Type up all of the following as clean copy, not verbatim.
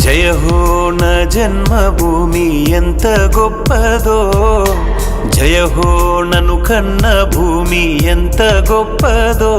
జయ హో నా జన్మభూమి ఎంత గొప్పదో, జయ హో నన్ను కన్న భూమి ఎంత గొప్పదో.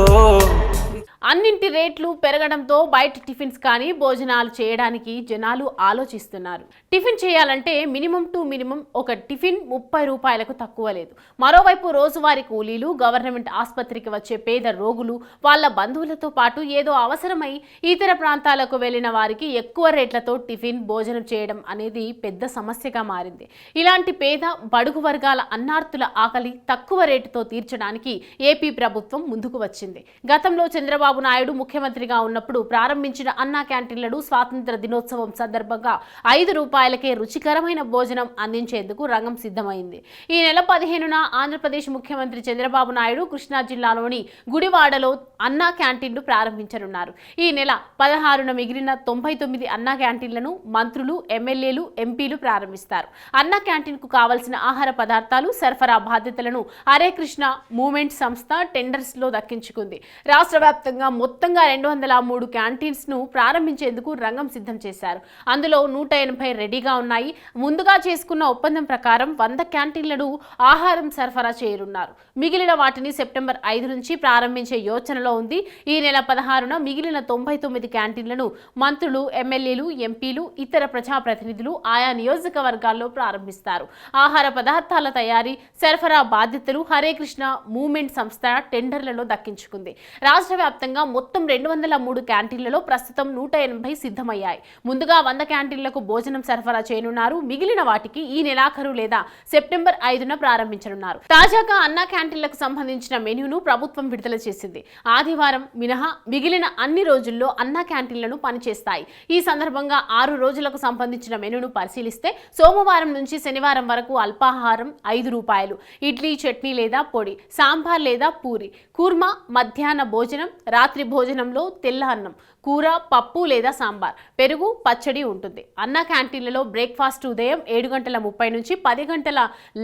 అన్నింటి రేట్లు పెరగడంతో బయట టిఫిన్స్ కానీ భోజనాలు చేయడానికి జనాలు ఆలోచిస్తున్నారు. టిఫిన్ చేయాలంటే మినిమం టు మినిమం ఒక టిఫిన్ 30 రూపాయలకు తక్కువ లేదు. మరోవైపు రోజువారీ కూలీలు, గవర్నమెంట్ ఆసుపత్రికి వచ్చే పేద రోగులు, వాళ్ళ బంధువులతో పాటు ఏదో అవసరమై ఇతర ప్రాంతాలకు వెళ్లిన వారికి ఎక్కువ రేట్లతో టిఫిన్ భోజనం చేయడం అనేది పెద్ద సమస్యగా మారింది. ఇలాంటి పేద బడుగు వర్గాల అన్నార్తుల ఆకలి తక్కువ రేటుతో తీర్చడానికి ఏపీ ప్రభుత్వం ముందుకు వచ్చింది. గతంలో చంద్రబాబు నాయుడు ముఖ్యమంత్రిగా ఉన్నప్పుడు ప్రారంభించిన అన్నా క్యాంటీన్లను స్వాతంత్ర దినోత్సవం సందర్భంగా 5 రూపాయలకే రుచికరమైన భోజనం అందించేందుకు రంగం సిద్ధమైంది. ఈ నెల 15న ఆంధ్రప్రదేశ్ ముఖ్యమంత్రి చంద్రబాబు నాయుడు కృష్ణా జిల్లాలోని గుడివాడలో అన్నా క్యాంటీన్లు ప్రారంభించనున్నారు. ఈ నెల 16న మిగిలిన 99 అన్నా క్యాంటీన్లను మంత్రులు, ఎమ్మెల్యేలు, ఎంపీలు ప్రారంభిస్తారు. అన్నా క్యాంటీన్కు కావలసిన ఆహార పదార్థాలు సరఫరా బాధ్యతలను హరే కృష్ణ మూవ్మెంట్ సంస్థ టెండర్స్లో దక్కించుకుంది. రాష్ట్ర వ్యాప్తంగా మొత్తంగా 203 క్యాంటీన్స్ ను ప్రారంభించేందుకు రంగం సిద్ధం చేశారు. అందులో 180 రెడీగా ఉన్నాయి. ముందుగా చేసుకున్న ఒప్పందం ప్రకారం 100 క్యాంటీన్లను ఆహారం సరఫరా చేయనున్నారు. మిగిలిన వాటిని సెప్టెంబర్ 5 నుంచి ప్రారంభించే యోచనలో ఉంది. ఈ నెల 16న మిగిలిన 99 క్యాంటీన్లను మంత్రులు, ఎమ్మెల్యేలు, ఎంపీలు, ఇతర ప్రజాప్రతినిధులు ఆయా నియోజకవర్గాల్లో ప్రారంభిస్తారు. ఆహార పదార్థాల తయారీ, సరఫరా బాధ్యతలు హరే కృష్ణ మూవ్మెంట్ సంస్థ టెండర్లలో దక్కించుకుంది. రాష్ట్ర వ్యాప్తంగా మొత్తం 203 క్యాంటీన్లలో ప్రస్తుతం 180 సిద్ధమయ్యాయి. ముందుగా 100 క్యాంటీన్లకు భోజనం సరఫరా చేయనున్నారు. మిగిలిన వాటికి ఈ నెలాఖరు లేదా సెప్టెంబర్ 5న ప్రారంభించనున్నారు. తాజాగా అన్నా క్యాంటీన్లకు సంబంధించిన మెనూను ప్రభుత్వం విడుదల చేసింది. ఆదివారం మినహా మిగిలిన అన్ని రోజుల్లో అన్నా క్యాంటీన్లను పనిచేస్తాయి. ఈ సందర్భంగా 6 రోజులకు సంబంధించిన మెనూను పరిశీలిస్తే సోమవారం నుంచి శనివారం వరకు అల్పాహారం 5 రూపాయలు, ఇడ్లీ, చట్నీ లేదా పొడి, సాంబార్ లేదా పూరి, కుర్మా, మధ్యాహ్న భోజనం, రాత్రి భోజనంలో తెల్ల అన్నం, కూర, పప్పు లేదా సాంబార్, పెరుగు, పచ్చడి ఉంటుంది. అన్నా క్యాంటీన్లలో బ్రేక్ఫాస్ట్ ఉదయం 7:30 నుంచి 10 గంటల,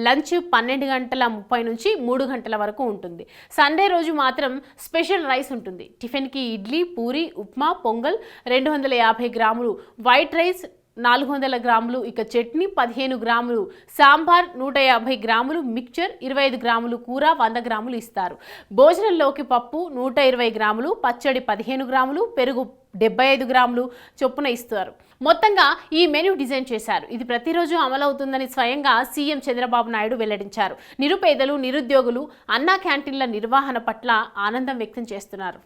లంచ్ 12:30 నుంచి 3 గంటల వరకు ఉంటుంది. సండే రోజు మాత్రం స్పెషల్ రైస్ ఉంటుంది. టిఫిన్కి ఇడ్లీ, పూరి, ఉప్మా, పొంగల్ 250 గ్రాములు, వైట్ రైస్ 400 గ్రాములు, ఇక చట్నీ 15 గ్రాములు, సాంబార్ 150 గ్రాములు, మిక్చర్ 25 గ్రాములు, కూర 100 గ్రాములు ఇస్తారు. భోజనంలోకి పప్పు 120 గ్రాములు, పచ్చడి 15 గ్రాములు, పెరుగు 75 గ్రాములు చొప్పున ఇస్తారు. మొత్తంగా ఈ మెనూ డిజైన్ చేశారు. ఇది ప్రతిరోజు అమలవుతుందని స్వయంగా సీఎం చంద్రబాబు నాయుడు వెల్లడించారు. నిరుపేదలు, నిరుద్యోగులు అన్నా క్యాంటీన్ల నిర్వహణ పట్ల ఆనందం వ్యక్తం చేస్తున్నారు.